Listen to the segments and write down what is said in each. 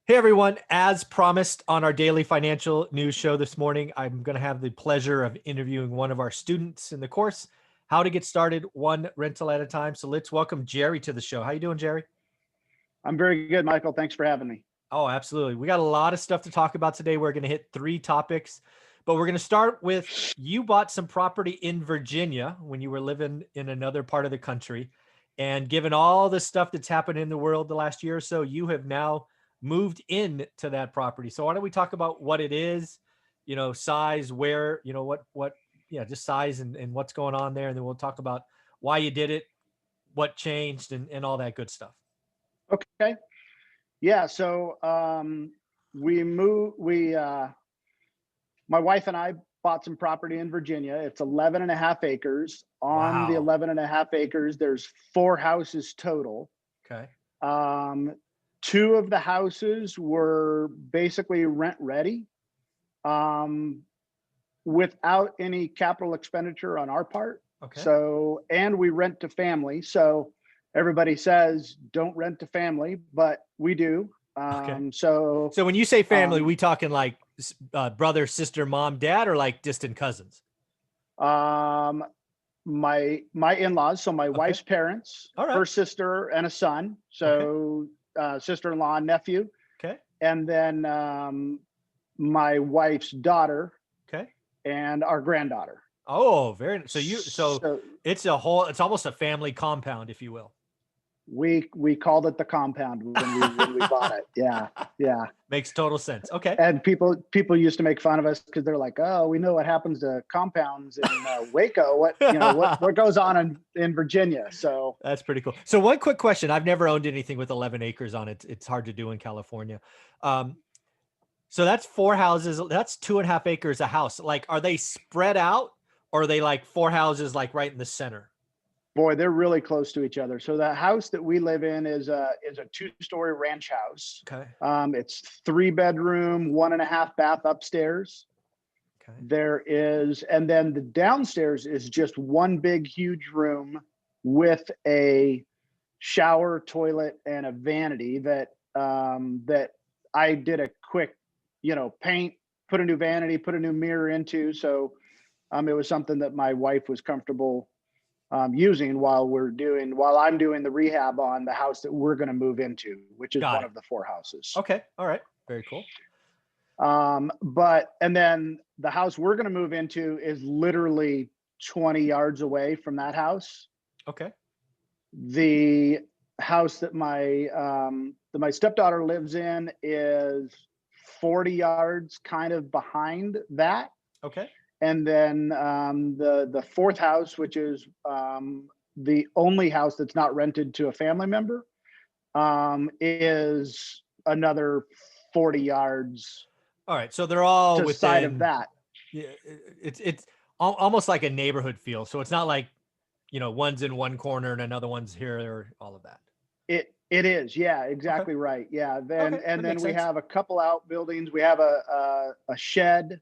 Hey everyone, as promised on our daily financial news show this morning, I'm going to have the pleasure of interviewing one of our students in the course, How to Get Started One Rental at a Time. So let's welcome Jerry to the show. How you doing, Jerry? I'm very good, Michael. Thanks for having me. Oh, absolutely. We got a lot of stuff to talk about today. We're going to hit 3 topics, but we're going to start with you bought some property in Virginia when you were living in another part of the country. And given all the stuff that's happened in the world the last year or so, you have now moved in to that property. So why don't we talk about what it is, size, where, just size and what's going on there. And then we'll talk about why you did it, what changed and all that good stuff. Okay. Yeah. So we moved. My wife and I bought some property in Virginia. It's 11 and a half acres. On the Wow. 11 and a half acres, there's 4 houses total. Okay. 2 of the houses were basically rent ready, without any capital expenditure on our part. Okay. So, and we rent to family. So everybody says don't rent to family, but we do. Okay. So when you say family, we talking like brother, sister, mom, dad, or like distant cousins? My in-laws, so my wife's parents, All right. her sister and a son. So sister-in-law and nephew. Okay. And then my wife's daughter. Okay. And our granddaughter. Oh, very so it's it's almost a family compound, if you will. We called it the compound when we bought it. Yeah. Makes total sense. Okay. And people used to make fun of us because they're like, "Oh, we know what happens to compounds in Waco. What goes on in Virginia?" So that's pretty cool. So one quick question: I've never owned anything with 11 acres on it. It's hard to do in California. So that's 4 houses. That's 2.5 acres a house. Like, are they spread out, or are they like 4 houses like right in the center? Boy, they're really close to each other. So the house that we live in is a 2-story ranch house. Okay. It's 3 bedroom, 1.5 bath upstairs. Okay. And then the downstairs is just one big, huge room with a shower, toilet, and a vanity that I did a quick, paint, put a new vanity, put a new mirror into. So it was something that my wife was comfortable using while I'm doing the rehab on the house that we're going to move into, which is one of the 4 houses. Okay. All right. Very cool. And then the house we're going to move into is literally 20 yards away from that house. Okay. The house that my stepdaughter lives in is 40 yards kind of behind that. Okay. And then the 4th house, which is the only house that's not rented to a family member, is another 40 yards. All right. So they're all within side of that. Yeah, it's almost like a neighborhood feel. So it's not like, one's in one corner and another one's here or all of that. It is. Yeah, exactly. Okay. Right. Yeah. Then we have a couple outbuildings. We have a shed.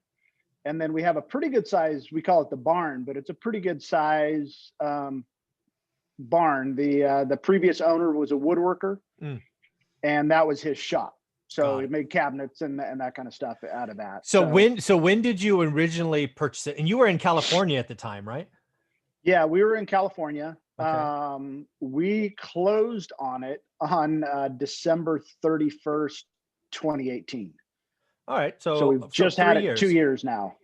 And then we have a pretty good size, we call it the barn, but it's a pretty good size barn. The previous owner was a woodworker, and that was his shop. So he made cabinets and that kind of stuff out of that. So when did you originally purchase it? And you were in California at the time, right? Yeah, we were in California. Okay. We closed on it on December 31st, 2018. All right. So we've just had it 2 years now.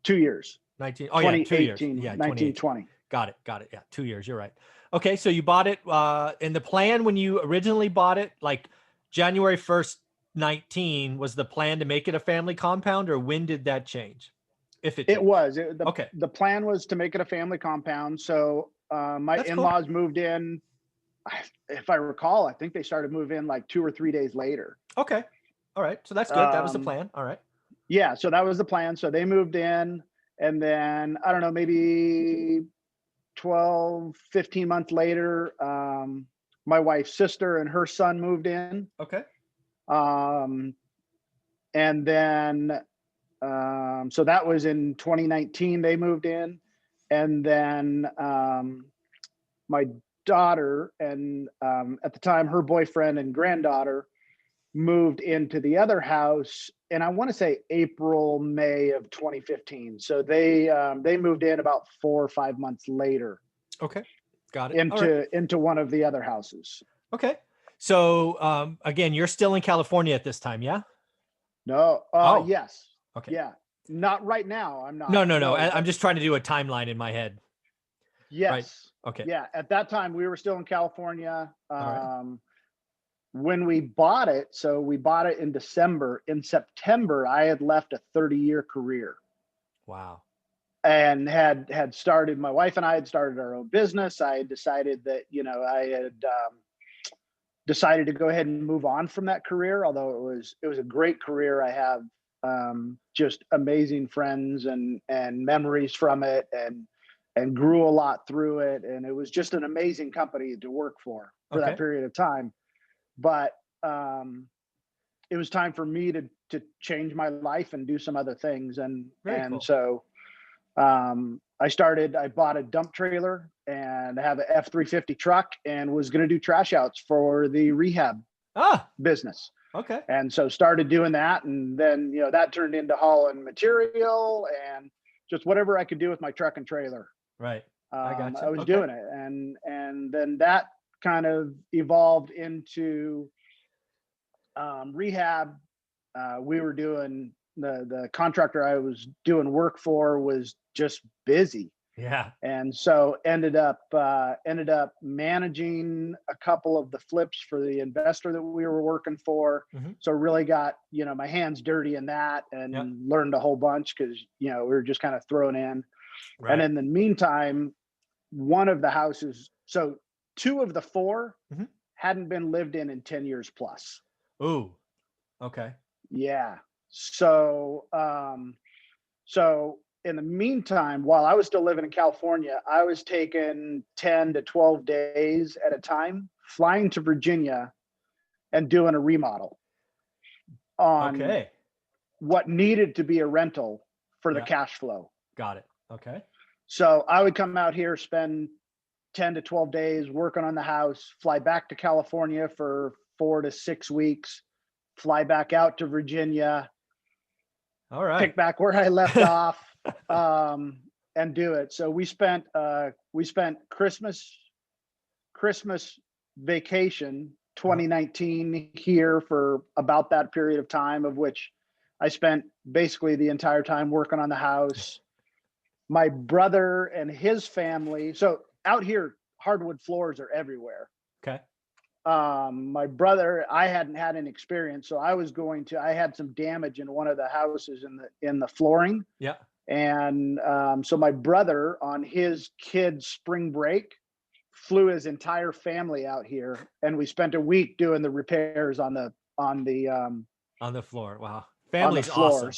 2 years. 19. Oh, yeah, 2 years. Yeah, 1920. Got it. Yeah, 2 years. You're right. Okay, so you bought it. And the plan when you originally bought it, like January 1st, 19, was the plan to make it a family compound, or when did that change? If it changed? It was. Okay. The plan was to make it a family compound. So my in-laws moved in. If I recall, I think they started moving in like 2 or 3 days later. Okay. All right. So that's good. That was the plan. All right. Yeah. So that was the plan. So they moved in, and then I don't know, maybe 12, 15 months later, my wife's sister and her son moved in. Okay. And then, so that was in 2019, they moved in. And then my daughter and at the time her boyfriend and granddaughter moved into the other house, and I want to say April, May of 2015. So they moved in about 4 or 5 months later Okay. Got it. All right. into one of the other houses. Okay. So again, you're still in California at this time, yeah? No, Oh, yes. okay. Yeah. Not right now. I'm No, not. no, no. No, I'm just trying to do a timeline in my head. Right. yes. Okay. Yeah. At that time, we were still in California. All right. When we bought it, so we bought it in December. In September, I had left a 30-year career Wow. and had started. My wife and I had started our own business. I had decided that I had decided to go ahead and move on from that career. Although it was a great career, I have just amazing friends and memories from it, and grew a lot through it. And it was just an amazing company to work for Okay. that period of time. But it was time for me to change my life and do some other things. And Very cool. so I bought a dump trailer and I have an F-350 truck and was going to do trash outs for the rehab business. Okay. And so started doing that. And then, that turned into hauling material and just whatever I could do with my truck and trailer. Right. I got you. I was doing it. And then that kind of evolved into rehab. We were doing the contractor I was doing work for was just busy. Yeah. And so ended up managing a couple of the flips for the investor that we were working for. Mm-hmm. So really got, my hands dirty in that and learned a whole bunch because, we were just kind of thrown in. Right. And in the meantime, one of the houses, so 2 of the 4 hadn't been lived in 10 years plus. Ooh. Okay. Yeah. So, so in the meantime, while I was still living in California, I was taking 10 to 12 days at a time, flying to Virginia and doing a remodel on what needed to be a rental for the cash flow. Got it. Okay. So I would come out here, spend 10 to 12 days working on the house, fly back to California for 4 to 6 weeks, fly back out to Virginia. All right. Pick back where I left off, and do it. So we spent Christmas vacation 2019 here for about that period of time, of which I spent basically the entire time working on the house. My brother and his family. So out here, hardwood floors are everywhere. Okay. My brother, I hadn't had an experience, so I had some damage in one of the houses in the flooring. Yeah. And so my brother, on his kid's spring break, flew his entire family out here, and we spent a week doing the repairs on the floor. Wow. Family's awesome.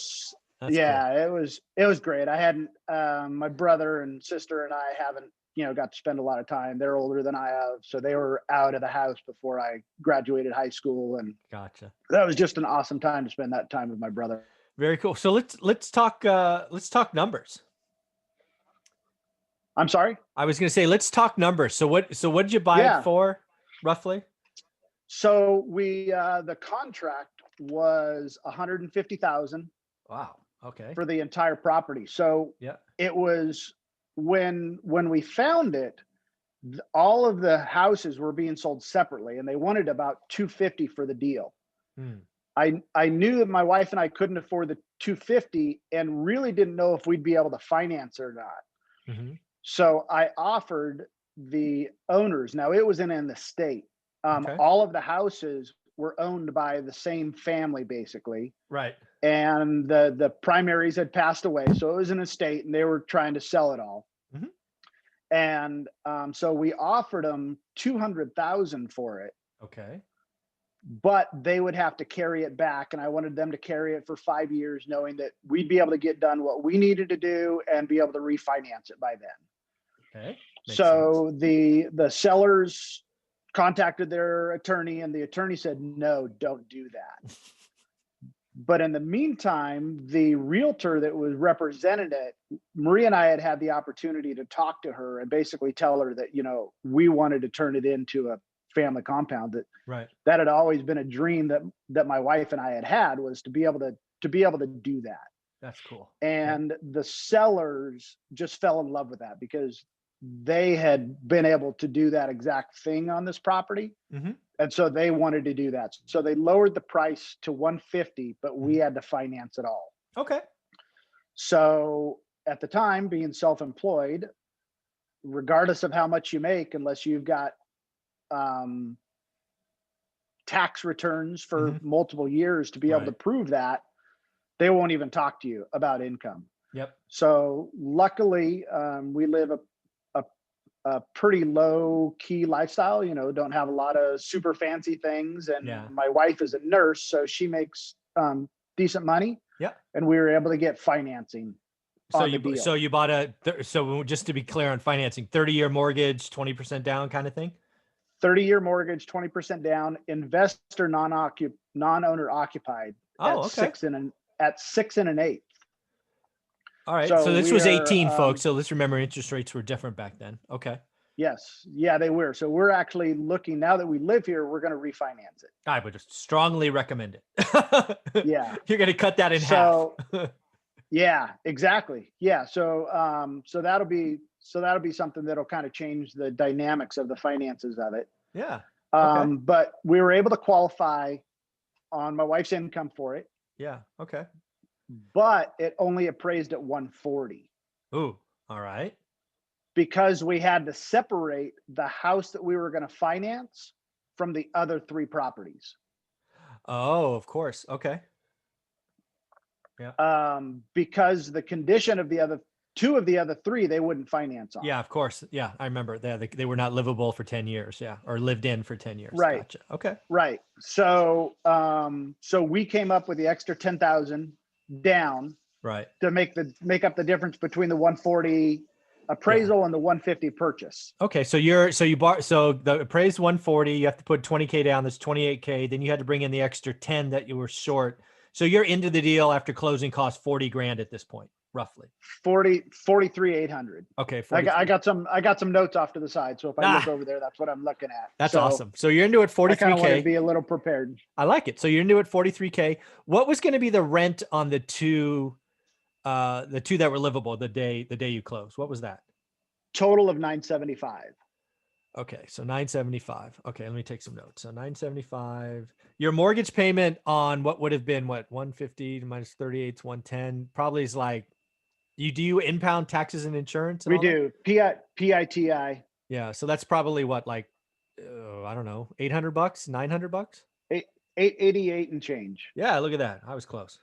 That's cool. It was great. I hadn't my brother and sister and I haven't got to spend a lot of time. They're older than I have, so they were out of the house before I graduated high school, and gotcha. That was just an awesome time to spend that time with my brother. Very cool. So let's talk numbers. I'm sorry? I was going to say, let's talk numbers. So what did you buy it for roughly? So the contract was $150,000. Wow. Okay. For the entire property. So it was when we found it, all of the houses were being sold separately, and they wanted about $250 for the deal. I knew that my wife and I couldn't afford the $250 and really didn't know if we'd be able to finance it or not. Mm-hmm. So I offered the owners. Now it was in an estate. All of the houses were owned by the same family, basically. Right. And the primaries had passed away, so it was an estate, and they were trying to sell it all. Mm-hmm. And so we offered them $200,000 for it. Okay. But they would have to carry it back, and I wanted them to carry it for 5 years, knowing that we'd be able to get done what we needed to do and be able to refinance it by then. Okay. Makes so sense. The sellers contacted their attorney, and the attorney said, "No, don't do that." But in the meantime, the realtor that was representing it, Maria and I had the opportunity to talk to her and basically tell her that, we wanted to turn it into a family compound Right. that had always been a dream that my wife and I had was to be able to do that. That's cool. And the sellers just fell in love with that because they had been able to do that exact thing on this property. Mm-hmm. And so they wanted to do that. So they lowered the price to 150, but we had to finance it all. Okay. So at the time, being self-employed, regardless of how much you make, unless you've got tax returns for multiple years to be able to prove that, they won't even talk to you about income. Yep. So luckily, we live a pretty low key lifestyle, don't have a lot of super fancy things. And my wife is a nurse, so she makes decent money. Yeah. And we were able to get financing. So you bought so just to be clear on financing, 30-year mortgage, 20% down kind of thing? 30-year mortgage, 20% down, investor non-owner occupied at 6 1/8. All right. So this was 18, folks. So let's remember interest rates were different back then. Okay. Yes. Yeah, they were. So we're actually looking, now that we live here, we're going to refinance it. I would just strongly recommend it. Yeah. You're going to cut that in half. Yeah, exactly. Yeah. So, so that'll be something that'll kind of change the dynamics of the finances of it. Yeah. But we were able to qualify on my wife's income for it. Yeah. Okay. But it only appraised at 140. Ooh. All right. Because we had to separate the house that we were going to finance from the other 3 properties. Oh, of course. Okay. Yeah. Because the condition of the other 2 of the other 3, they wouldn't finance on. Yeah, of course. Yeah, I remember they were not livable for 10 years. Yeah, or lived in for 10 years. Right. Gotcha. Okay. Right. So, so we came up with the extra 10,000 down. Right. To make up the difference between the 140 appraisal and the 150 purchase. Okay, so the appraised 140, you have to put 20K down, that's 28K, then you had to bring in the extra 10 that you were short. So you're into the deal after closing costs 40 grand at this point, roughly. 43,800. Okay. I got some notes off to the side. So if I look over there, that's what I'm looking at. That's awesome. So you're into it 43K. I kind of want to be a little prepared. I like it. So you're into it 43K. What was going to be the rent on the two that were livable the day you closed? What was that? Total of 975. Okay, so 975. Okay, let me take some notes. So 975. Your mortgage payment on what would have been 150 minus 38 is 110. Probably is like, do you impound taxes and insurance? We do. PITI. Yeah, so that's probably what, like, I don't know, $800, $900? 888 and change. Yeah, look at that. I was close.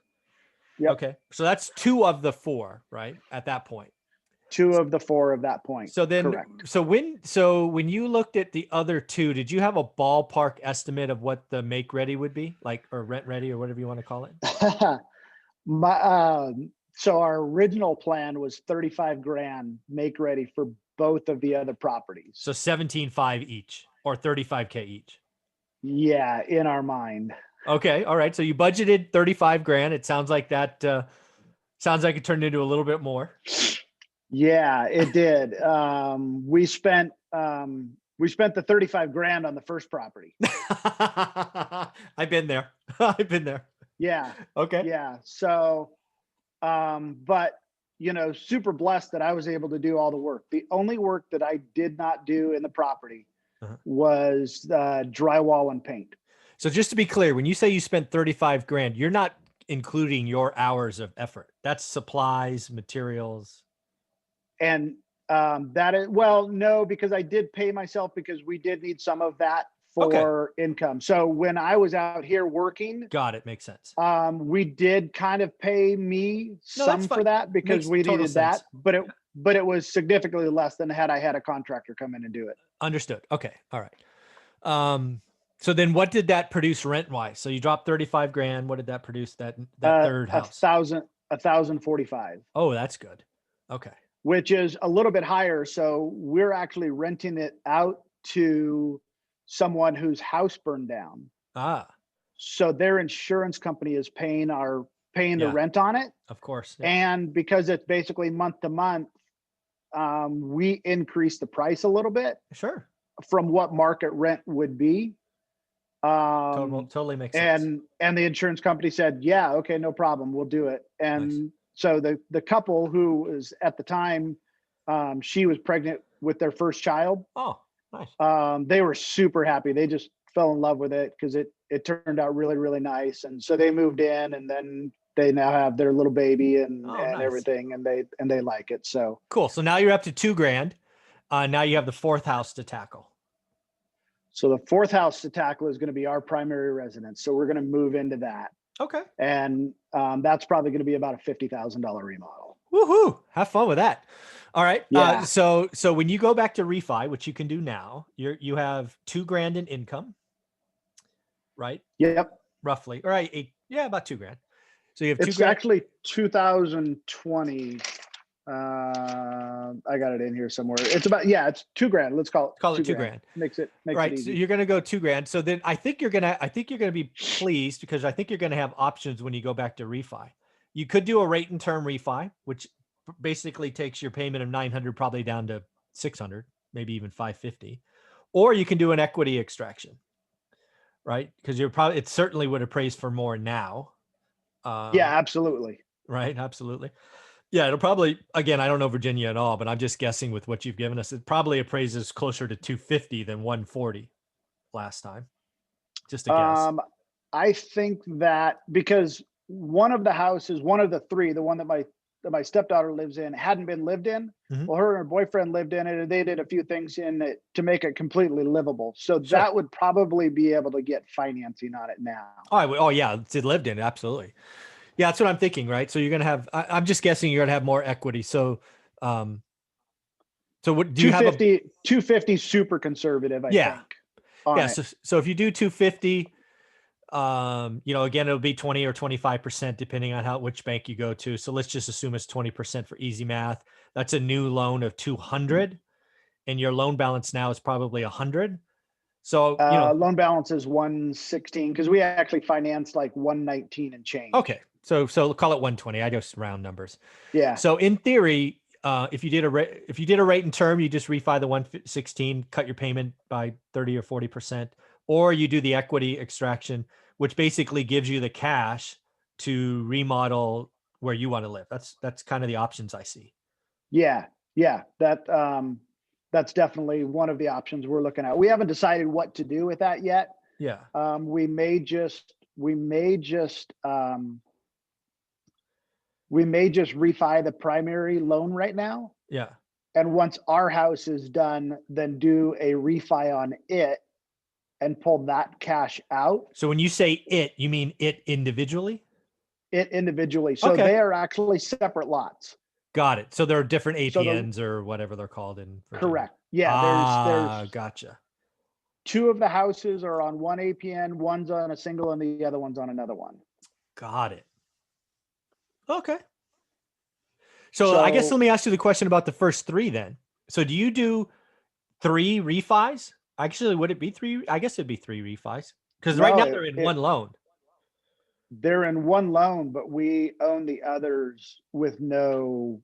Yep. Okay, so that's 2 of the 4, right? At that point. 2 of the 4 of that point. So then, correct. So when you looked at the other 2, did you have a ballpark estimate of what the make ready would be, like, or rent ready, or whatever you want to call it? So our original plan was 35 grand make ready for both of the other properties. So 17.5 each, or 35K each. Yeah, in our mind. Okay, all right. So you budgeted 35 grand. It sounds like that. Sounds like it turned into a little bit more. Yeah, it did. We spent the 35 grand on the first property. I've been there. I've been there. Yeah. Okay. Yeah. So, but super blessed that I was able to do all the work. The only work that I did not do in the property was drywall and paint. So just to be clear, when you say you spent 35 grand, you're not including your hours of effort. That's supplies, materials. And that is, well, no, because I did pay myself because we did need some of that for income. So when I was out here working, got it, makes sense. We did kind of pay me some for that because we needed that, but it was significantly less than had I had a contractor come in and do it. Understood. Okay. All right. So then what did that produce rent wise? So you dropped 35 grand. What did that produce? That third house? 1,045. Oh, that's good. Okay. Which is a little bit higher. So we're actually renting it out to someone whose house burned down. Ah. So their insurance company is paying the rent on it. Of course. Yeah. And because it's basically month to month, we increased the price a little bit. Sure. from what market rent would be. Totally makes sense. And the insurance company said, yeah, okay, no problem, we'll do it. And Nice. so the couple who was at the time, she was pregnant with their first child. Oh, nice. They were super happy. They just fell in love with it because it turned out really, really nice. And so they moved in, and then they now have their little baby and Nice. everything, and they like it. So cool. So now you're up to $2,000. Now you have the fourth house to tackle. So the fourth house to tackle is going to be our primary residence. So we're going to move into that. Okay. And that's probably going to be about a $50,000 remodel. Woohoo! Have fun with that. All right. Yeah. So when you go back to refi, which you can do now, you have $2,000 in income, right? Yep. Roughly. All right. About $2,000. So you have it's $2,000. Actually 2020. I got it in here somewhere. It's it's $2,000. Let's call it $2,000. Makes it right. easy. So you're going to go $2,000. So then I think you're going to be pleased, because I think you're going to have options when you go back to refi. You could do a rate and term refi, which basically takes your payment of $900 probably down to $600, maybe even $550. Or you can do an equity extraction, right? Because it certainly would appraise for more now. Yeah, absolutely. Right. Absolutely. Yeah, it'll probably, again, I don't know Virginia at all, but I'm just guessing with what you've given us, it probably appraises closer to 250 than 140 last time. Just a guess. I think that because one of the houses, one of the three, the one that my stepdaughter lives in, hadn't been lived in. Mhm. Well, her and her boyfriend lived in it, and they did a few things in it to make it completely livable. So Sure. that would probably be able to get financing on it now. Oh yeah, it lived in it, absolutely. Yeah, that's what I'm thinking, right? So you're going to have, I'm just guessing you're going to have more equity. So, what do you have? 250 super conservative, I think. Yeah. So if you do 250, again, it'll be 20 or 25% depending on which bank you go to. So let's just assume it's 20% for easy math. That's a new loan of 200, and your loan balance now is probably 100. So, loan balance is 116 because we actually financed like 119 and change. Okay. So call it 120. I just round numbers. Yeah. So in theory, if you did a rate and term, you just refi the 116, cut your payment by 30 or 40%, or you do the equity extraction, which basically gives you the cash to remodel where you want to live. That's kind of the options I see. Yeah. That's definitely one of the options we're looking at. We haven't decided what to do with that yet. Yeah. We may just refi the primary loan right now. Yeah. And once our house is done, then do a refi on it and pull that cash out. So when you say it, you mean it individually? It individually. So they are actually separate lots. Got it. So there are different APNs or whatever they're called in Virginia. Correct. Yeah. There's gotcha. Two of the houses are on one APN, one's on a single, and the other one's on another one. Got it. Okay. So I guess let me ask you the question about the first three then. So do you do 3 refis? Actually, would it be 3? I guess it'd be 3 refis because right now they're in one loan. They're in one loan, but we own the others with no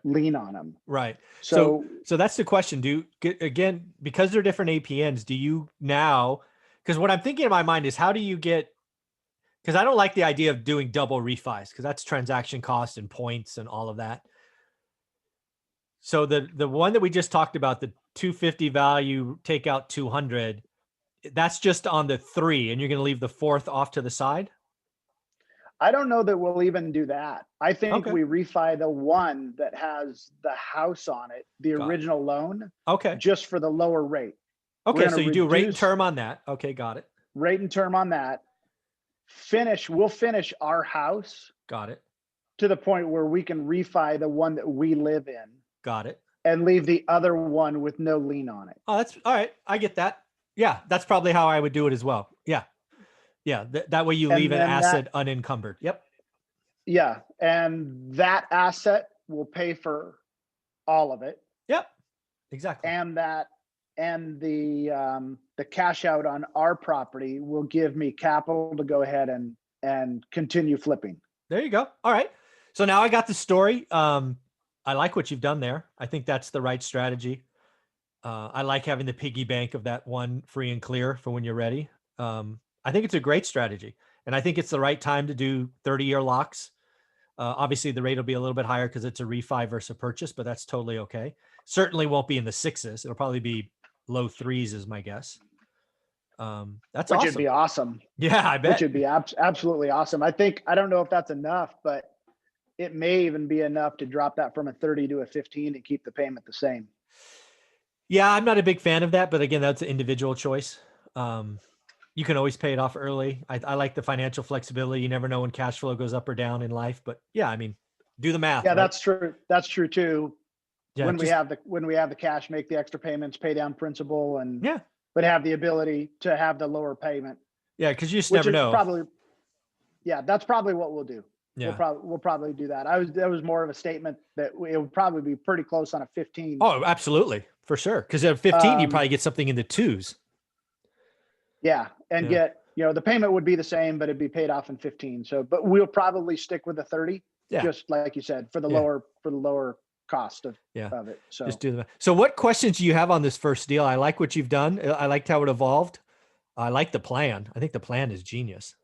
lien on them. Right. So that's the question. Again, because they're different APNs, do you now, because what I'm thinking in my mind is how do you get, because I don't like the idea of doing double refis because that's transaction cost and points and all of that. So the one that we just talked about, the 250 value, take out 200, that's just on the 3 and you're going to leave the 4th off to the side? I don't know that we'll even do that. I think we refi the one that has the house on it, the original loan. Okay. Just for the lower rate. Okay. So you do rate and term on that. Okay. Got it. Rate and term on that. We'll finish our house. Got it. To the point where we can refi the one that we live in. Got it. And leave the other one with no lien on it. Oh, that's all right. I get that. Yeah. That's probably how I would do it as well. Yeah. Yeah, that way you leave an asset unencumbered. Yep. Yeah, and that asset will pay for all of it. Yep. Exactly. And the cash out on our property will give me capital to go ahead and continue flipping. There you go. All right. So now I got the story. I like what you've done there. I think that's the right strategy. I like having the piggy bank of that one free and clear for when you're ready. I think it's a great strategy, and I think it's the right time to do 30-year locks. Obviously, the rate will be a little bit higher because it's a refi versus a purchase, but that's totally okay. Certainly won't be in the sixes. It'll probably be low threes, is my guess. That's Which awesome. would be awesome. Yeah, I bet. Which would be absolutely awesome. I don't know if that's enough, but it may even be enough to drop that from a 30 to a 15 and keep the payment the same. Yeah, I'm not a big fan of that, but again, that's an individual choice. You can always pay it off early. I like the financial flexibility. You never know when cash flow goes up or down in life, but yeah, I mean, do the math. Yeah, right? that's true. That's true too. Yeah, when we have the cash, make the extra payments, pay down principal, and yeah, but have the ability to have the lower payment. yeah, because you just never know. That's probably what we'll do. Yeah. We'll probably do that. That was more of a statement that it would probably be pretty close on a 15. Oh, absolutely, for sure. Because at 15, you probably get something in the twos. Yeah, and get the payment would be the same, but it'd be paid off in 15. So, but we'll probably stick with the 30. Yeah. Just like you said, for the lower cost of it. So just do that. So what questions do you have on this first deal? I like what you've done. I liked how it evolved. I like the plan. I think the plan is genius.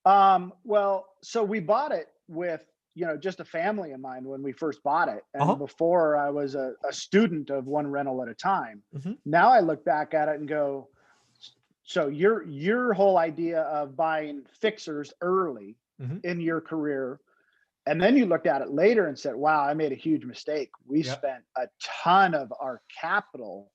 Well, so we bought it with, just a family in mind when we first bought it. And before I was a student of one rental at a time. Mm-hmm. Now I look back at it and go, so your whole idea of buying fixers early in your career, and then you looked at it later and said, wow, I made a huge mistake. We spent a ton of our capital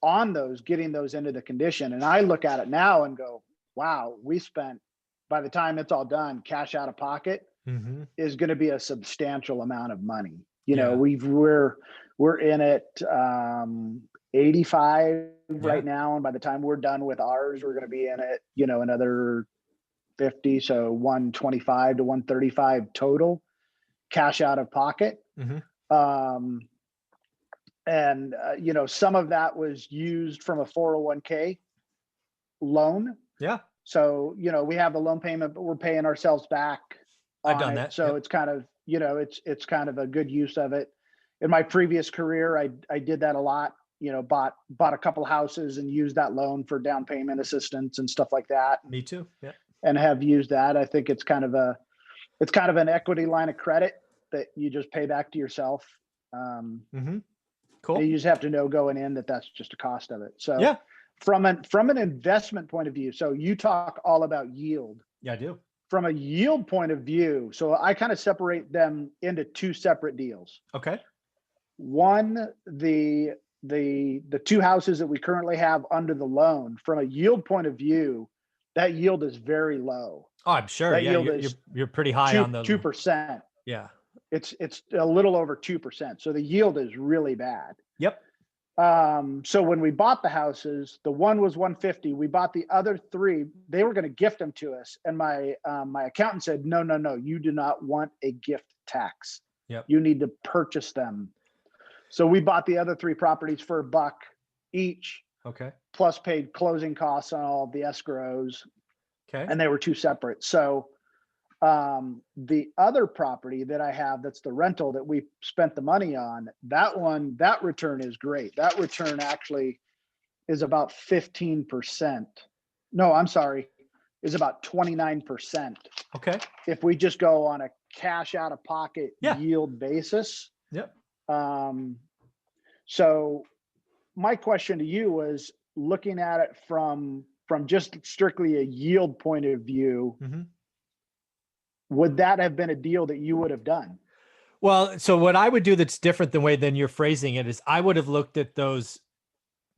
on those, getting those into the condition. And I look at it now and go, wow, we spent, by the time it's all done, cash out of pocket is going to be a substantial amount of money. We're in it 85 right now, and by the time we're done with ours, we're going to be in it, another 50, so 125 to 135 total cash out of pocket. And some of that was used from a 401k loan. Yeah. So, we have the loan payment, but we're paying ourselves back. I've done that. So it's kind of, it's kind of a good use of it. In my previous career, I did that a lot, bought a couple houses and used that loan for down payment assistance and stuff like that. Me too. Yeah. And have used that. I think it's kind of an equity line of credit that you just pay back to yourself. Cool. You just have to know going in that that's just a cost of it. So from an investment point of view, so you talk all about yield. Yeah, I do. From a yield point of view, so I kind of separate them into two separate deals. Okay. One, the two houses that we currently have under the loan, from a yield point of view, that yield is very low. Oh, I'm sure. That you're pretty high on the 2%. Yeah. It's a little over 2%. So the yield is really bad. Yep. So when we bought the houses, the one was 150. We bought the other three. They were going to gift them to us. And my accountant said, no, you do not want a gift tax. Yep. You need to purchase them. So we bought the other three properties for $1 each. Okay. Plus paid closing costs on all of the escrows. Okay. And they were two separate. So the other property that I have, that's the rental that we spent the money on, that return is great. That return actually is about 15%. No, I'm sorry, is about 29%. Okay. If we just go on a cash out of pocket yield basis. Yep. So my question to you was, looking at it from just strictly a yield point of view, would that have been a deal that you would have done? Well, so what I would do that's different than you're phrasing it is I would have looked at those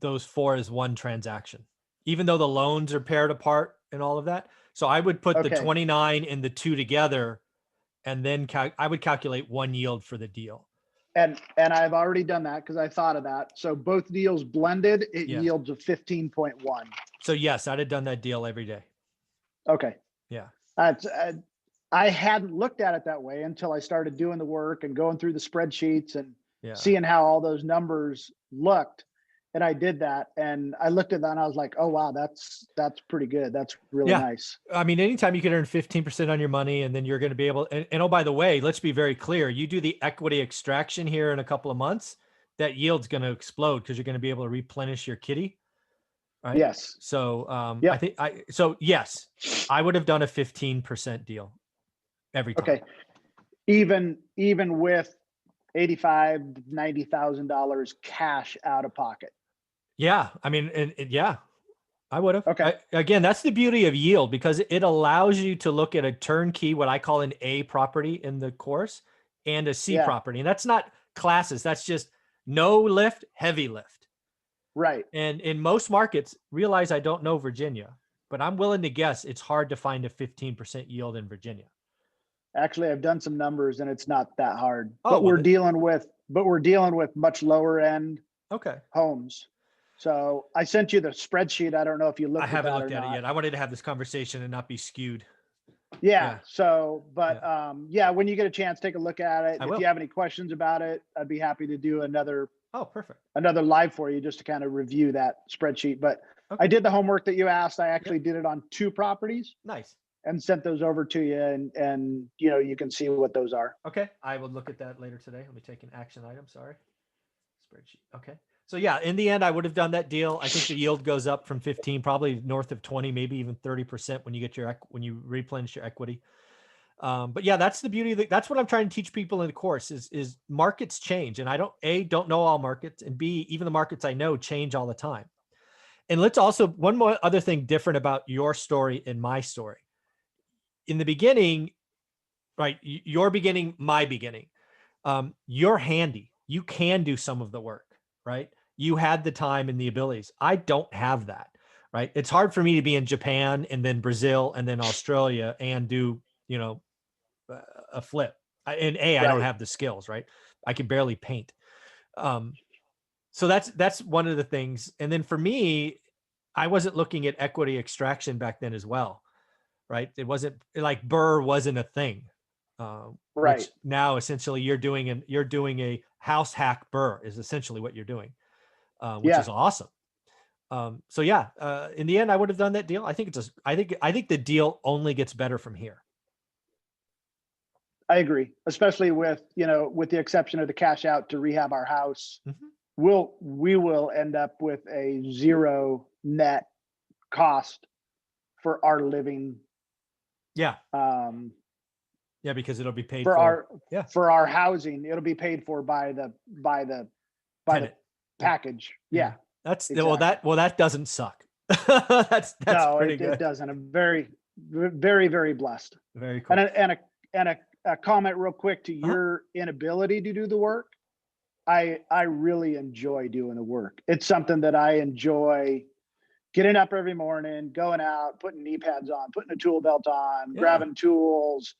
four as one transaction, even though the loans are paired apart and all of that. So I would put the 29 and the two together, and then I would calculate one yield for the deal. And I've already done that because I thought of that. So both deals blended, it yields a 15.1. So yes, I'd have done that deal every day. Okay. Yeah. I hadn't looked at it that way until I started doing the work and going through the spreadsheets and seeing how all those numbers looked. And I did that, and I looked at that and I was like, oh, wow, that's pretty good. That's really nice. I mean, anytime you can earn 15% on your money, and then you're going to be able, and oh, by the way, let's be very clear. You do the equity extraction here in a couple of months, that yield's going to explode because you're going to be able to replenish your kitty. Right. Yes. So Yep. so yes, I would have done a 15% deal every time. Okay. Even with $85,000, $90,000 cash out of pocket. Yeah. I mean, yeah, I would have. Okay. Again, that's the beauty of yield, because it allows you to look at a turnkey, what I call an A property in the course, and a C property. And that's not classes. That's just no lift, heavy lift. Right. And in most markets, realize I don't know Virginia, but I'm willing to guess it's hard to find a 15% yield in Virginia. Actually, I've done some numbers and it's not that hard. Oh, but we're dealing with much lower end homes. So I sent you the spreadsheet. I don't know if you looked at that or not. I haven't looked at it yet. I wanted to have this conversation and not be skewed. Yeah. So, but when you get a chance, take a look at it. If you have any questions about it, I'd be happy to do another live for you just to kind of review that spreadsheet. But I did the homework that you asked. I actually did it on 2 properties. Nice. And sent those over to you, and you can see what those are. Okay. I will look at that later today. Let me take an action item. Sorry. Spreadsheet. Okay. So yeah, in the end, I would have done that deal. I think the yield goes up from 15, probably north of 20, maybe even 30% when you get when you replenish your equity. But yeah, that's the beauty of that's what I'm trying to teach people in the course is markets change. And I don't know all markets, and B, even the markets I know change all the time. And let's also, one more other thing different about your story and my story. In the beginning, right? Your beginning, my beginning, you're handy. You can do some of the work, right? You had the time and the abilities. I don't have that, right? It's hard for me to be in Japan and then Brazil and then Australia and do, a flip. And I don't have the skills, right? I can barely paint. So that's one of the things. And then for me, I wasn't looking at equity extraction back then as well. Right. It wasn't like Burr wasn't a thing. Right. Which now essentially you're doing a house hack Burr is essentially what you're doing, which is awesome. So yeah, in the end, I would have done that deal. I think I think the deal only gets better from here. I agree, especially with the exception of the cash out to rehab our house. Mm-hmm. We will end up with a 0 net cost for our living. Yeah. Yeah, because it'll be paid for our housing. It'll be paid for by the package. Yeah. That's exactly. That doesn't suck. that's pretty good. It doesn't. I'm very, very, very blessed. Very cool. And a comment real quick to your inability to do the work. I really enjoy doing the work. It's something that I enjoy. Getting up every morning, going out, putting knee pads on, putting a tool belt on, grabbing tools.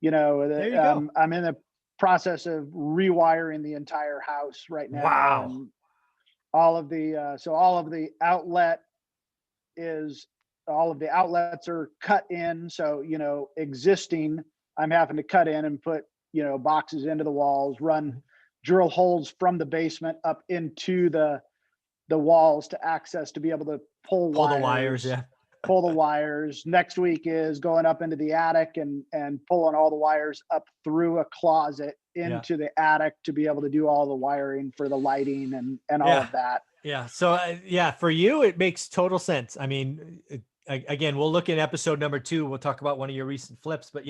I'm in the process of rewiring the entire house right now. Wow. And all of the outlets are cut in. So, existing, I'm having to cut in and put, boxes into the walls, drill holes from the basement up into the walls to access to be able to pull the wires. Yeah. Pull the wires. Next week is going up into the attic and pulling all the wires up through a closet into the attic to be able to do all the wiring for the lighting and all of that. Yeah. So for you, it makes total sense. I mean, again, we'll look at episode number 2. We'll talk about one of your recent flips, but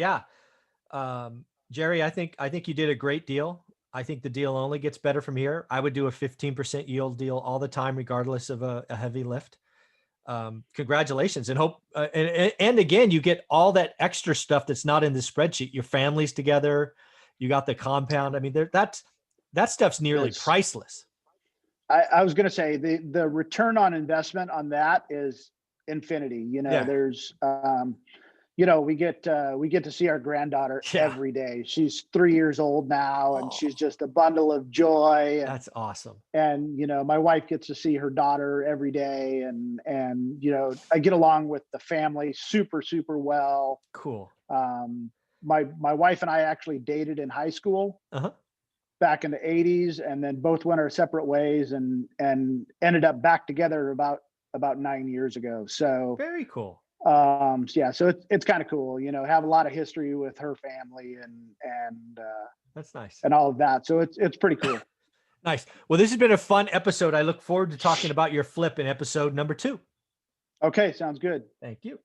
Jerry, I think you did a great deal. I think the deal only gets better from here. I would do a 15% yield deal all the time, regardless of a heavy lift. Congratulations, and hope. And again, you get all that extra stuff that's not in the spreadsheet. Your family's together. You got the compound. I mean, that stuff's nearly priceless. I was going to say the return on investment on that is infinity. There's we get to see our granddaughter every day. She's 3 years old now, and she's just a bundle of joy. That's awesome. And my wife gets to see her daughter every day, and I get along with the family super, super well. Cool. My wife and I actually dated in high school back in the 80s, and then both went our separate ways and ended up back together about 9 years ago. So very cool. So it's kind of cool, have a lot of history with her family and that's nice, and all of that. So it's pretty cool. Nice. Well, this has been a fun episode. I look forward to talking about your flip in episode number 2. Okay, sounds good. Thank you.